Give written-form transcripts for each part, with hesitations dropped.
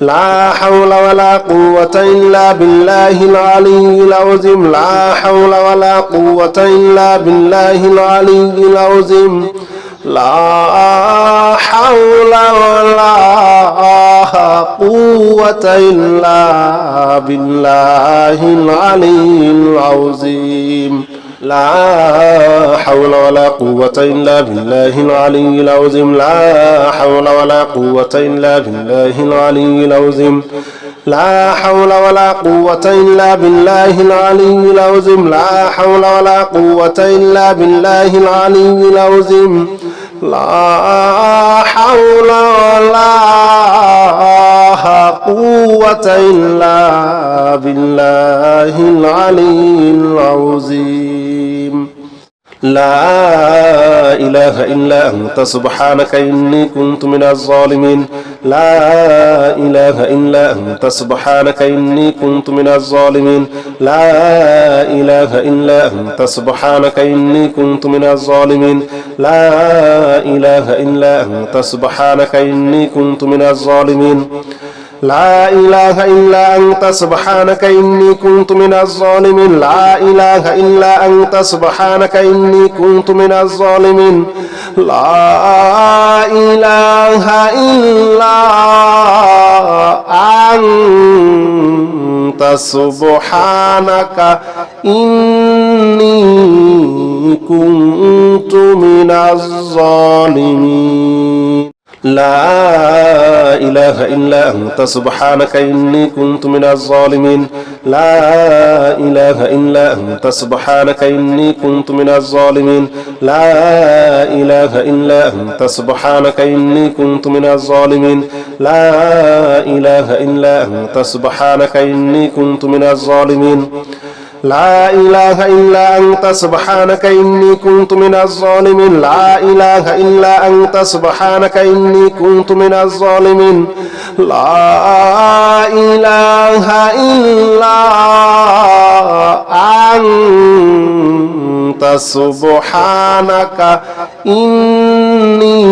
لا حول ولا قوة إلا بالله العلي العظيم لا حول ولا قوة إلا بالله العلي العظيم لا حول ولا قوة إلا بالله العلي العظيم لا حول ولا قوة إلا بالله العلي العظيم لا حول ولا قوة إلا بالله العلي العظيم لا حول ولا قوة إلا بالله العلي العظيم لا حول ولا قوة إلا بالله العلي العظيم لا حول ولا قوة إلا بالله العلي العظيم لا إله إلا أنت سبحانك إني كنت من الظالمين لا إله إلا أنت سبحانك إني كنت من الظالمين لا إله إلا أنت سبحانك إني كنت من الظالمين لا إله إلا أنت سبحانك إني كنت من الظالمين لا إله إلا أنت سبحانك إني كنت من الظالمين لا إله إلا أنت سبحانك إني كنت من الظالمين لا إله إلا أنت سبحانك إني كنت من الظالمين لا إله إلا أنت سبحانك إني كنت من الظالمين لا إله إلا أنت سبحانك إني كنت من الظالمين لا إله إلا أنت سبحانك إني كنت من الظالمين لا إله إلا أنت سبحانك إني كنت من الظالمين لا إله إلا أنت سبحانك إني كنت من الظالمين لا إله إلا أنت سبحانك إني كنت من الظالمين لا إله إلا أنت سبحانك إني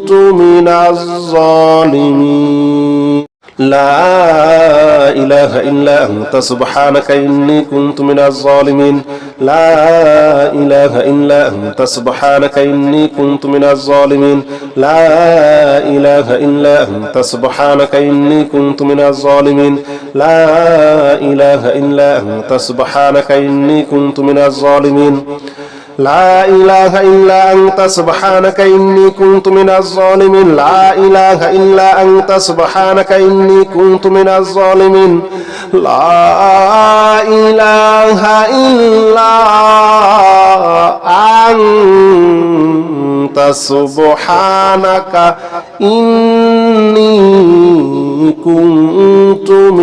كنت من الظالمين لا إله إلا أنت سبحانك إني كنت من الظالمين لا إله إلا أنت سبحانك إني كنت من الظالمين لا إله إلا أنت سبحانك إني كنت من الظالمين لا إله إلا أنت سبحانك إني كنت من الظالمين لا إله إلا أنت سبحانك إني كنت من الظالمين لا إله إلا أنت سبحانك إني كنت من الظالمين لا إله إلا أنت سبحانك إني كنت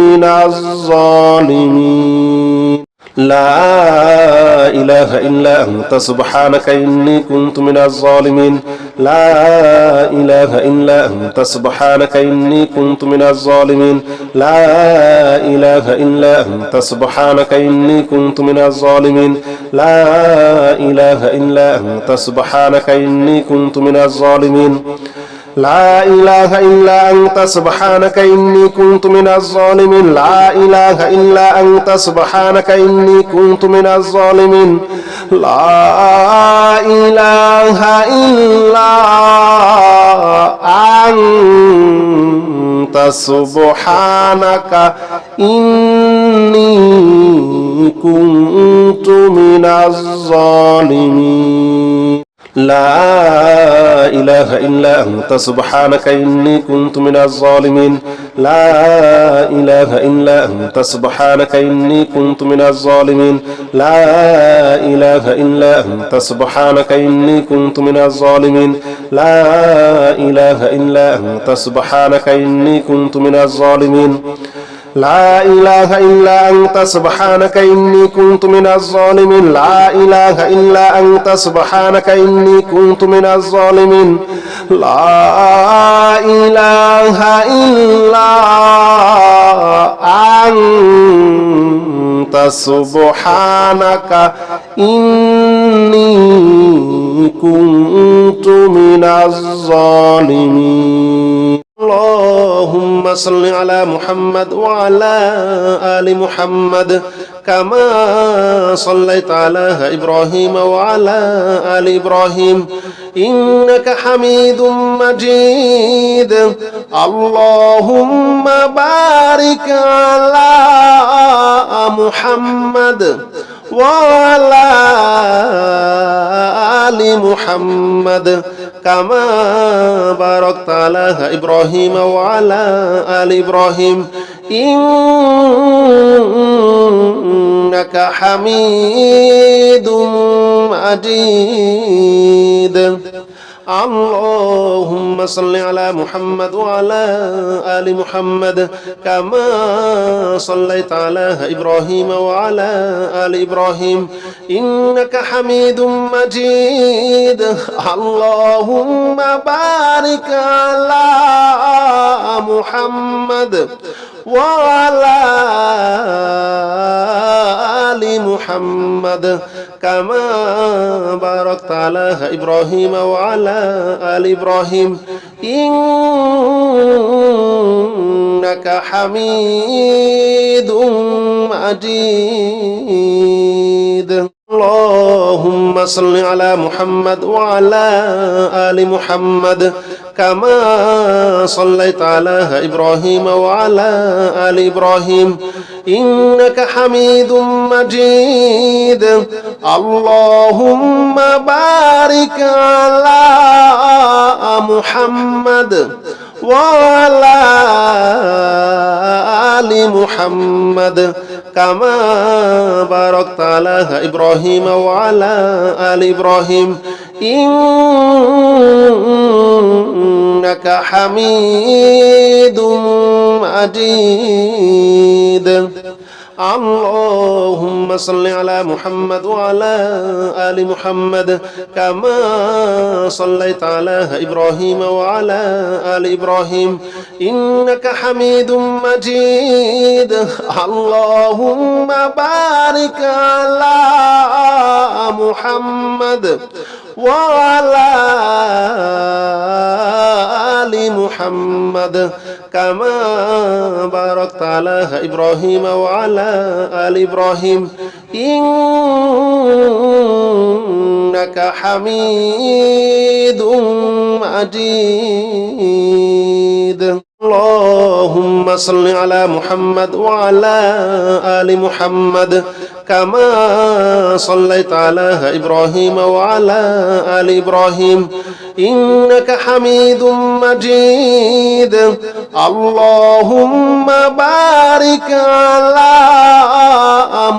من الظالمين لا إله إلا أنت سبحانك إني كنت من الظالمين لا إله إلا أنت سبحانك إني كنت من الظالمين لا إله إلا أنت سبحانك إني كنت من الظالمين لا إله إلا أنت سبحانك إني كنت من الظالمين لا إله إلا أنت سبحانك إني كنت من الظالمين لا إله إلا أنت سبحانك إني كنت من الظالمين لا إله إلا أنت سبحانك إني كنت من الظالمين لا إله إلا أنت سبحانك إني كنت من الظالمين لا إله إلا أنت سبحانك إني كنت من الظالمين لا إله إلا أنت سبحانك إني كنت من الظالمين لا إله إلا أنت سبحانك إني كنت من الظالمين لا إله إلا أنت سبحانك إني كنت من الظالمين لا إله إلا أنت سبحانك إني كنت من الظالمين لا إله إلا أنت سبحانك إني كنت من الظالمين. صل على محمد وعلى آل محمد كما صليت على إبراهيم وعلى آل إبراهيم إنك حميد مجيد اللهم بارك على محمد وعلى آل محمد كما باركت على إبراهيم وعلى آل إبراهيم إنك حميد مجيد اللهم صل على محمد وعلى آل محمد كما صليت على إبراهيم وعلى آل إبراهيم إنك حميد مجيد اللهم بارك على محمد وعلى آل محمد كما باركت على إبراهيم وعلى آل إبراهيم إنك حميد مجيد اللهم صل على محمد وعلى آل محمد كما صليت على إبراهيم وعلى آل إبراهيم إنك حميد مجيد اللهم بارك على محمد وعلى آل محمد كما باركت على إبراهيم وعلى آل إبراهيم إنك حميد مجيد اللهم صل على محمد وعلى آل محمد كما صليت على إبراهيم وعلى آل إبراهيم إنك حميد مجيد اللهم بارك على محمد وعلى آل محمد كما باركت على إبراهيم وعلى آل إبراهيم إنك حميد مجيد اللهم صل على محمد وعلى آل محمد كما صليت على إبراهيم وعلى آل إبراهيم إنك حميد مجيد اللهم بارك على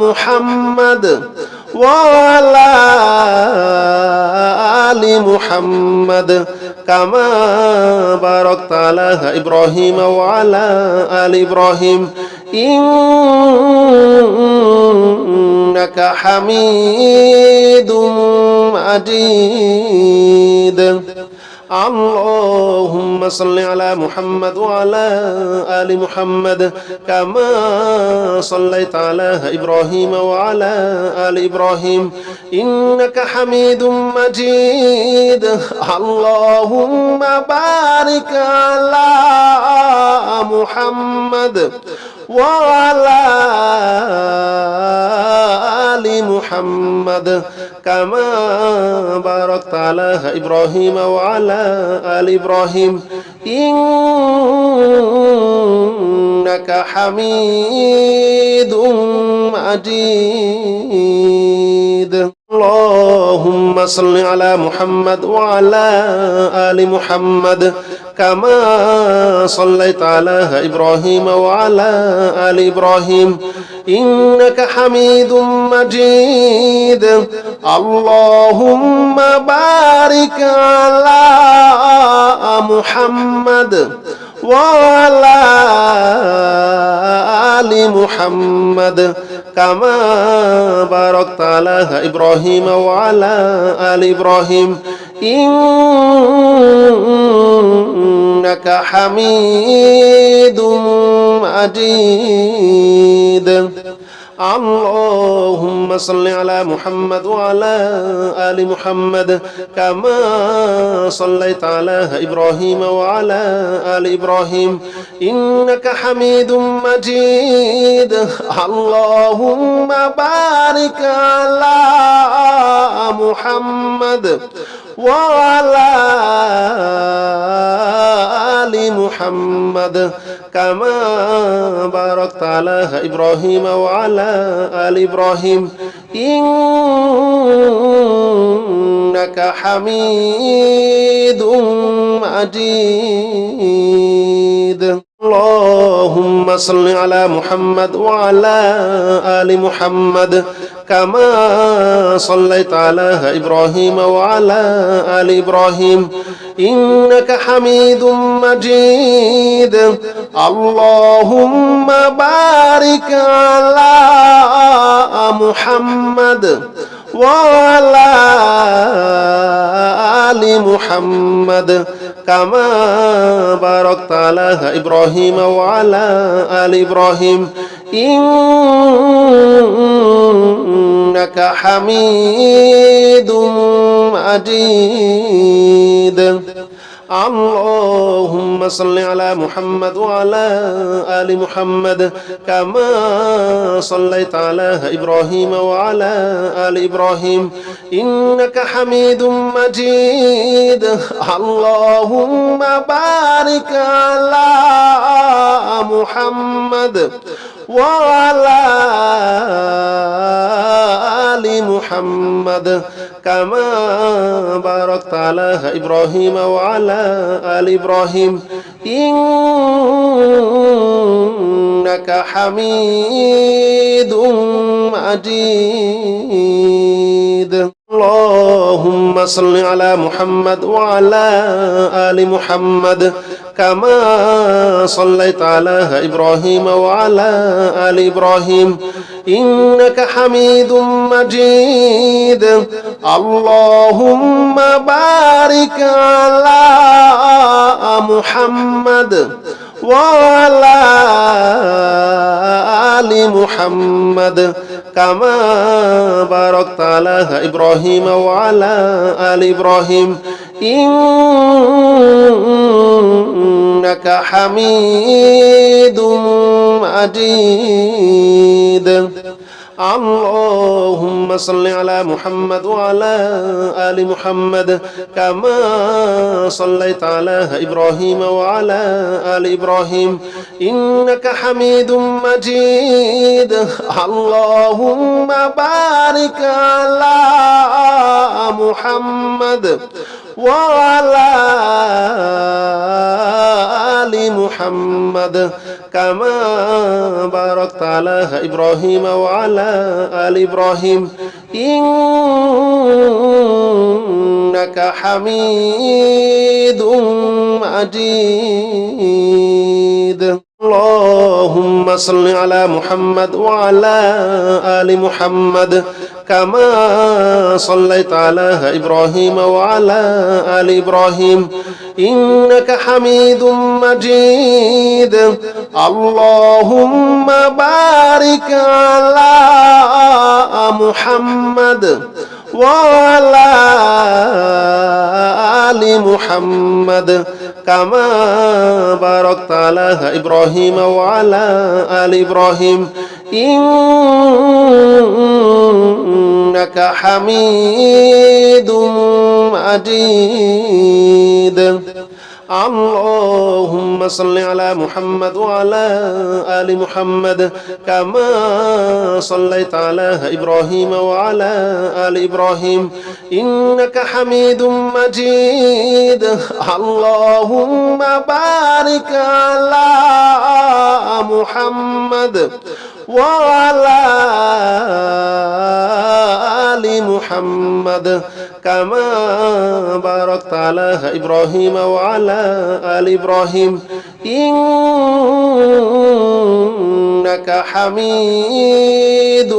محمد وعلى آل محمد كما باركت على إبراهيم وعلى آل إبراهيم إنك حميد مجيد اللهم صل على محمد وعلى آل محمد كما صليت على إبراهيم وعلى آل إبراهيم إنك حميد مجيد اللهم بارك على محمد وعلى آل محمد كما باركت على إبراهيم وعلى آل إبراهيم إنك حميد مجيد اللهم صل على محمد وعلى آل محمد كما صليت على إبراهيم وعلى آل إبراهيم إنك حميد مجيد اللهم بارك على محمد وعلى آل محمد كما باركت على إبراهيم وعلى آل إبراهيم إنك حميد مجيد اللهم صل على محمد وعلى آل محمد كما صليت على إبراهيم وعلى آل إبراهيم إنك حميد مجيد. اللهم بارك على محمد وعلى آل محمد كما باركت على إبراهيم وعلى آل إبراهيم إنك حميد مجيد. اللهم صل على محمد وعلى آل محمد كما صليت على إبراهيم وعلى آل إبراهيم إنك حميد مجيد. اللهم بارك على محمد وعلى آل محمد كما باركت على إبراهيم وعلى آل إبراهيم إنك حميد مجيد. اللهم صل على محمد وعلى آل محمد كما صليت على إبراهيم وعلى آل إبراهيم إنك حميد مجيد. اللهم بارك على محمد وعلى آل محمد كما باركت على إبراهيم وعلى آل إبراهيم إنك حميد مجيد. اللهم صل على محمد وعلى آل محمد كما صليت على إبراهيم وعلى آل إبراهيم إنك حميد مجيد. اللهم بارك على محمد وعلى آل محمد كما باركت على إبراهيم وعلى آل إبراهيم إنك حميد مجيد. اللهم صل على محمد وعلى آل محمد كما صليت على إبراهيم وعلى آل إبراهيم إنك حميد مجيد. اللهم بارك على محمد وعلى آل محمد كما باركت على إبراهيم وعلى آل إبراهيم إنك حميد مجيد. اللهم صل على محمد وعلى آل محمد كما صليت على إبراهيم وعلى آل إبراهيم إنك حميد مجيد. اللهم بارك على محمد وعلى آل محمد كما باركت على إبراهيم وعلى آل إبراهيم إنك حميد مجيد. اللهم صل على محمد وعلى آل محمد كما صليت على إبراهيم وعلى آل إبراهيم إنك حميد مجيد. اللهم بارك على محمد وعلى آل محمد كما باركت على إبراهيم وعلى آل إبراهيم إنك حميد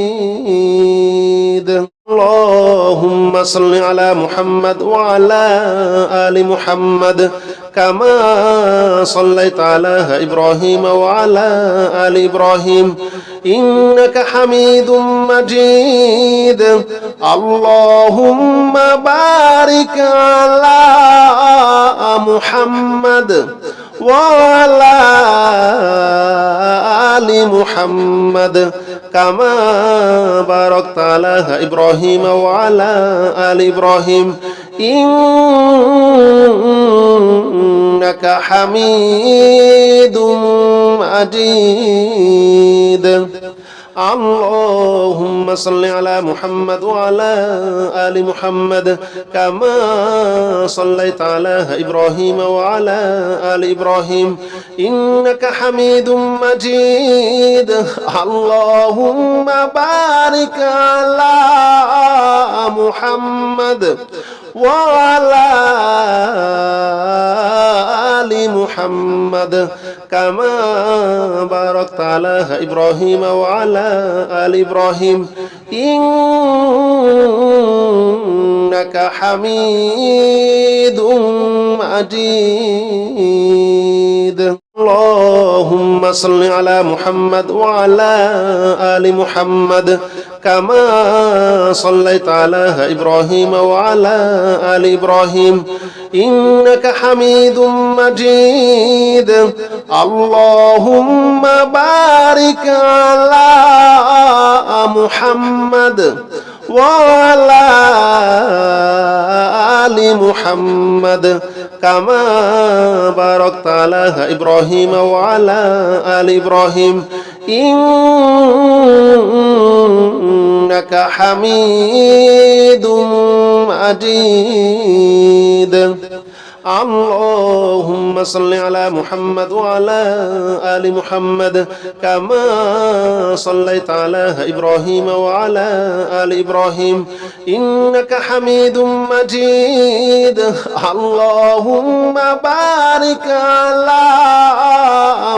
مجيد. اللهم صل على محمد وعلى آل محمد كما صليت على إبراهيم وعلى آل إبراهيم إنك حميد مجيد اللهم بارك على محمد وعلى آل محمد كما باركت على إبراهيم وعلى آل إبراهيم إنك حميد مجيد اللهم صل على محمد وعلى آل محمد كما صليت على إبراهيم وعلى آل إبراهيم إنك حميد مجيد اللهم بارك على محمد وعلى آل محمد كما باركت على إبراهيم وعلى آل إبراهيم إنك حميد مجيد اللهم صل على محمد وعلى آل محمد كما صليت على إبراهيم وعلى آل إبراهيم إنك حميد مجيد اللهم بارك على محمد وعلى آل محمد كما باركت على إبراهيم وعلى آل إبراهيم إنك حميد مجيد اللهم صل على محمد وعلى آل محمد كما صليت على إبراهيم وعلى آل إبراهيم إنك حميد مجيد اللهم بارك على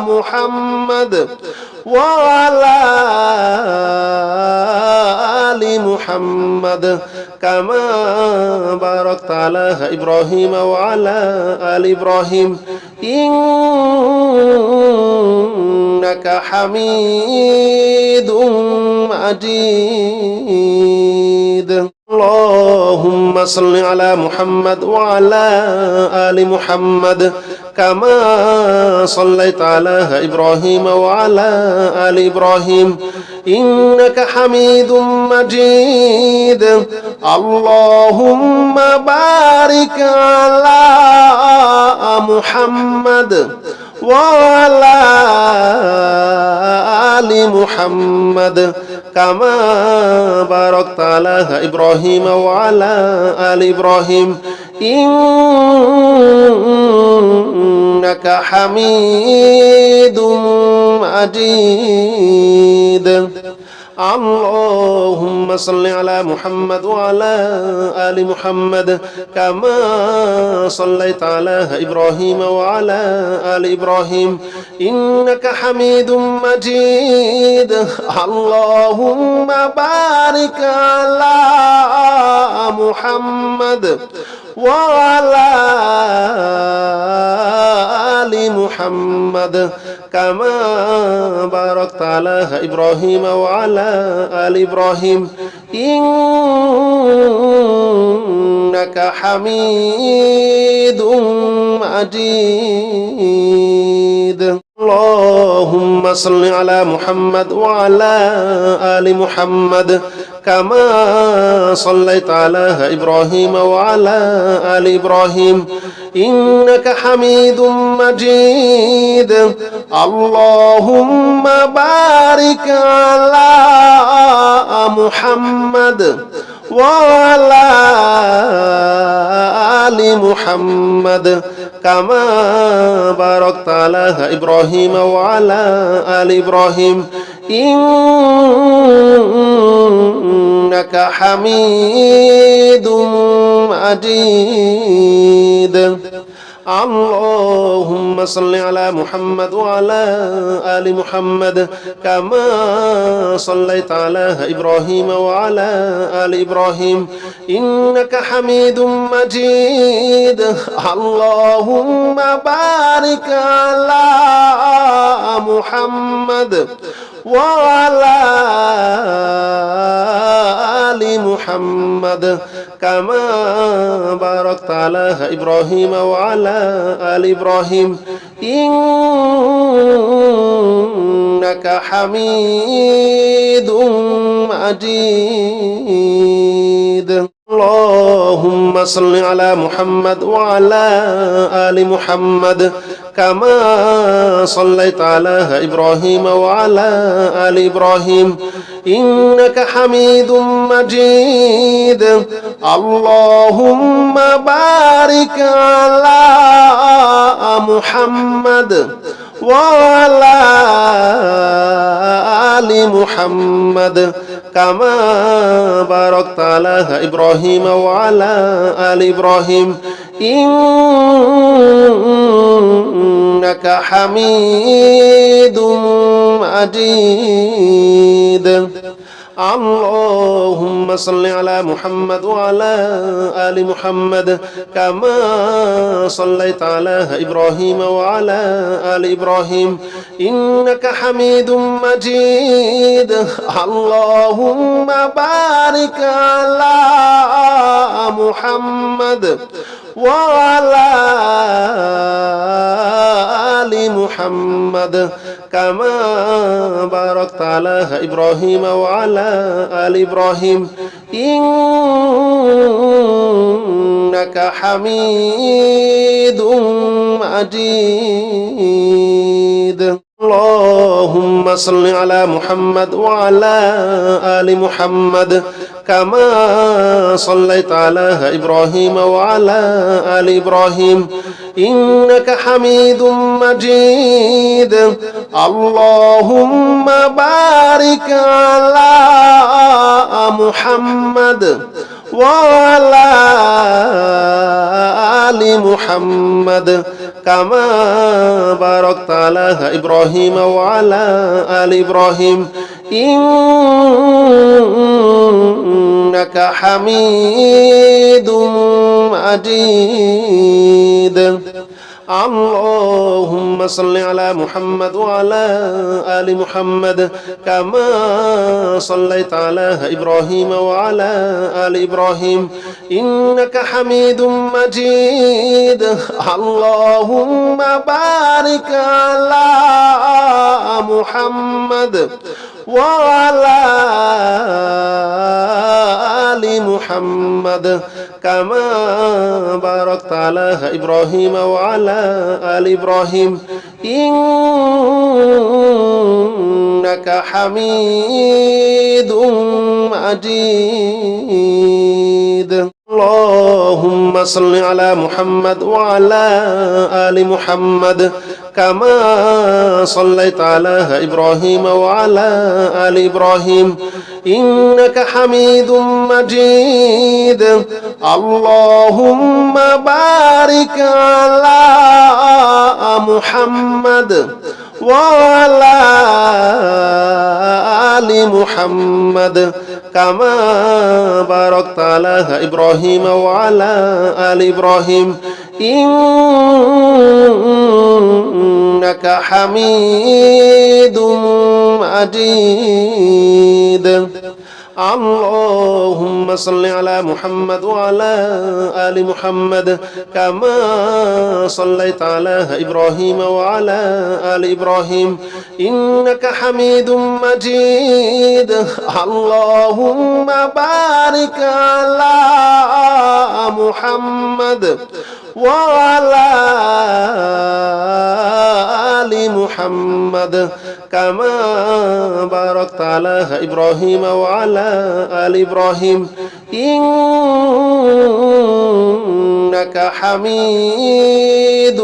محمد وعلى آل محمد كما باركت على إبراهيم وعلى آل إبراهيم إنك حميد مجيد اللهم صل على محمد وعلى آل محمد كما صليت على إبراهيم وعلى آل إبراهيم إنك حميد مجيد اللهم بارك على محمد وعلى آل محمد كما باركت على إبراهيم وعلى آل إبراهيم إنك حميد مجيد اللهم صل على محمد وعلى آل محمد كما صليت على إبراهيم وعلى آل إبراهيم إنك حميد مجيد اللهم بارك على محمد وعلى آل محمد كما باركت على إبراهيم وعلى آل إبراهيم إنك حميد مجيد اللهم صل على محمد وعلى آل محمد كما صليت على إبراهيم وعلى آل إبراهيم إنك حميد مجيد اللهم بارك على محمد وعلى آل محمد كما باركت على إبراهيم وعلى آل إبراهيم إنك حميد مجيد اللهم صل على محمد وعلى آل محمد كما صليت على إبراهيم وعلى آل إبراهيم إنك حميد مجيد اللهم بارك على محمد وعلى آل محمد كما باركت على إبراهيم وعلى آل إبراهيم إنك حميد مجيد اللهم صل على محمد وعلى آل محمد كما صليت على إبراهيم وعلى آل إبراهيم إنك حميد مجيد اللهم بارك على محمد وعلى آل محمد كما باركت على إبراهيم وعلى آل إبراهيم إنك حميد مجيد اللهم صل على محمد وعلى آل محمد كما صليت على إبراهيم وعلى آل إبراهيم إنك حميد مجيد اللهم بارك على محمد وعلى آل محمد كما باركت على إبراهيم وعلى آل إبراهيم إنك حميد مجيد اللهم صل على محمد وعلى آل محمد كما صليت على إبراهيم وعلى آل إبراهيم إنك حميد مجيد اللهم بارك على محمد وعلى آل محمد كما باركت على إبراهيم وعلى آل إبراهيم إنك حميد مجيد اللهم صل على محمد وعلى آل محمد كما صليت على إبراهيم وعلى آل إبراهيم إنك حميد مجيد اللهم بارك على محمد وعلى آل محمد كما باركت على إبراهيم وعلى آل إبراهيم إنك حميد مجيد اللهم صل على محمد وعلى آل محمد كما صليت على إبراهيم وعلى آل إبراهيم إنك حميد مجيد اللهم بارك على محمد وعلى آل محمد كما باركت على إبراهيم وعلى آل إبراهيم إنك حميد مجيد اللهم صل على محمد وعلى آل محمد كما صليت على إبراهيم وعلى آل إبراهيم إنك حميد مجيد اللهم بارك على محمد وعلى آل محمد كما باركت على إبراهيم وعلى آل إبراهيم إنك حميد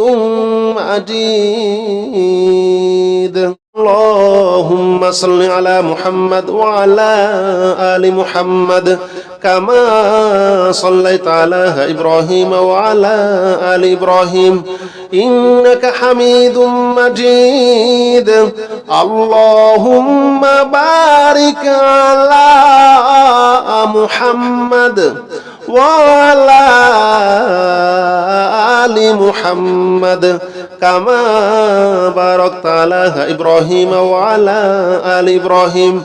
مجيد اللهم صل على محمد وعلى آل محمد كما صليت على إبراهيم وعلى آل إبراهيم إنك حميد مجيد اللهم بارك على محمد وعلى آل محمد كما باركت على إبراهيم وعلى آل إبراهيم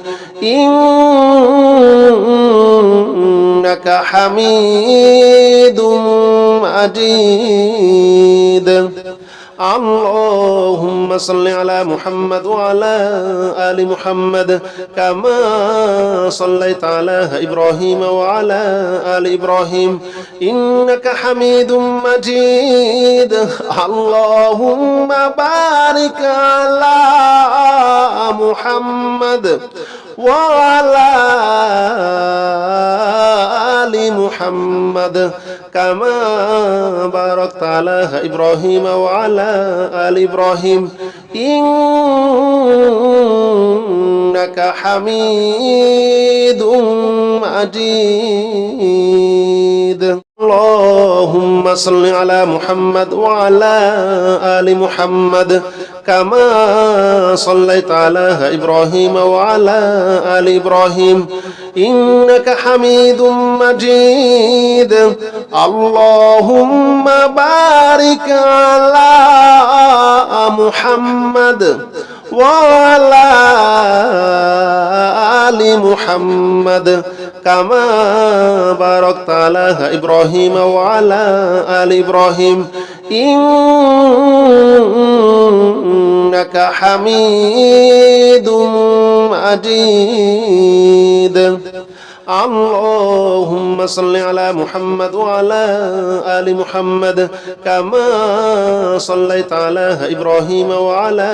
إنك حميد مجيد اللهم صل على محمد وعلى آل محمد كما صليت على إبراهيم وعلى آل إبراهيم إنك حميد مجيد اللهم بارك على محمد وعلى آل محمد كما باركت على إبراهيم وعلى آل إبراهيم إنك حميد مجيد اللهم صل على محمد وعلى آل محمد كما صليت على إبراهيم وعلى آل إبراهيم إنك حميد مجيد اللهم بارك على محمد وعلى آل محمد كما باركت على إبراهيم وعلى آل إبراهيم إنك حميد مجيد اللهم صل على محمد وعلى آل محمد كما صليت على إبراهيم وعلى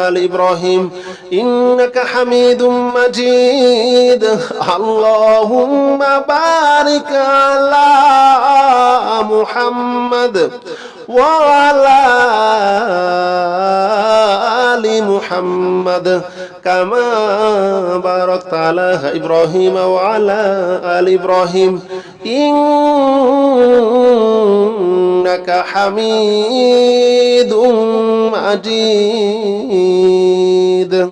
آل إبراهيم إنك حميد مجيد اللهم بارك على محمد وعلى آل محمد كما باركت على إبراهيم وعلى آل إبراهيم إنك حميد مجيد